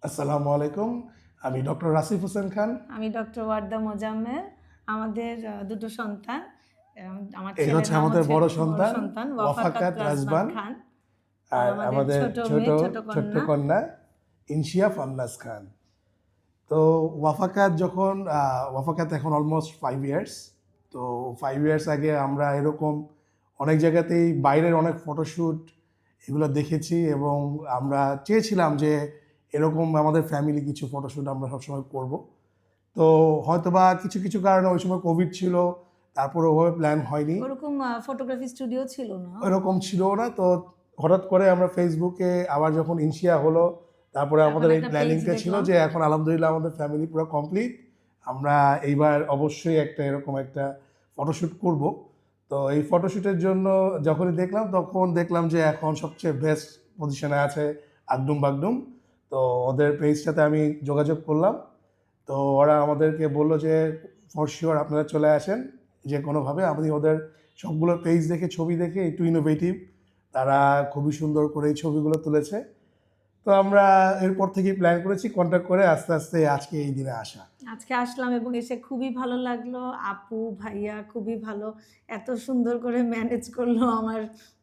আসসালামু আলাইকুম। আমি ডক্টর রাসিফ হোসেন খান। আমি ডক্টর ওয়ার্দা মোজাম্মেল। আমাদের দুটো সন্তান। আমার এই ছেলের হচ্ছে নাম আমাদের হচ্ছে বড় বড় সন্তান সন্তান ওয়াফাকাত ওয়াফাকাত রাজবান রাজবান খান, আর আর আমাদের আমাদের ছোট ছোট মেয়ে ছোট ছোট্ট কন্যা। কন্যা ইনশিয়া ফান্নাস খান। তো ওয়াফাকাত যখন ওয়াফাকাত এখন অলমোস্ট 5 ইয়ার্স। তো 5 ইয়ার্স আগে আমরা এরকম অনেক জায়গাতেই বাইরের অনেক ফটোশ্যুট এগুলো দেখেছি এবং আমরা চেয়েছিলাম যে এরকম আমাদের ফ্যামিলি কিছু ফটোশ্যুট আমরা সবসময় করব। তো হয়তোবা কিছু কিছু কারণে ওই সময় কোভিড ছিল, তারপরে ওভাবে প্ল্যান হয়নি, ওরকম ফটোগ্রাফি স্টুডিও ছিল না। ওরকম ছিল না। তো হঠাৎ করে আমরা ফেসবুকে আবার যখন ইনশিয়া হলো, তারপরে তখন আমাদের এই একটা পেজ প্ল্যানিংটা ছিল দেখলাম। যে এখন আলহামদুলিল্লাহ আমাদের ফ্যামিলি পুরো কমপ্লিট, আমরা এইবার অবশ্যই একটা এরকম একটা ফটোশ্যুট করব। তো এই ফটোশ্যুটের জন্য যখনই দেখলাম তখন দেখলাম যে এখন সবচেয়ে বেস্ট পজিশনে আছে আগডুম বাগডুম। তো ওদের পেজটাতে আমি যোগাযোগ করলাম। তো ওরা আমাদেরকে বললো যে ফর শিওর আপনারা চলে আসেন যে কোনোভাবে। আমি ওদের সবগুলো পেজ দেখে ছবি দেখে একটু ইনোভেটিভ, তারা খুবই সুন্দর করে এই ছবিগুলো তুলেছে। তো আমরা এরপর থেকেই প্ল্যান করেছি কন্ট্যাক্ট করে আস্তে আস্তে আজকে এই দিনে আসা। আজকে আসলাম এবং এসে খুবই ভালো লাগলো। আপু ভাইয়া খুবই ভালো, এত সুন্দর করে ম্যানেজ করলো আমার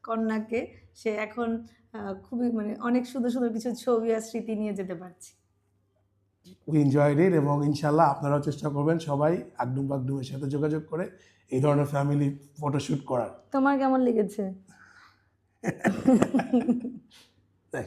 কন্যাকে। সে এখন খুবই মানে অনেক সুন্দর সুন্দর কিছু ছবি আর স্মৃতি নিয়ে যেতে পারছি। উই এনজয়েড ইট এবং ইনশাল্লাহ আপনারাও চেষ্টা করবেন সবাই আগডুম বাগডুমের সাথে যোগাযোগ করে এই ধরনের ফ্যামিলি ফটোশ্যুট করার। তোমার কেমন লেগেছে? তাই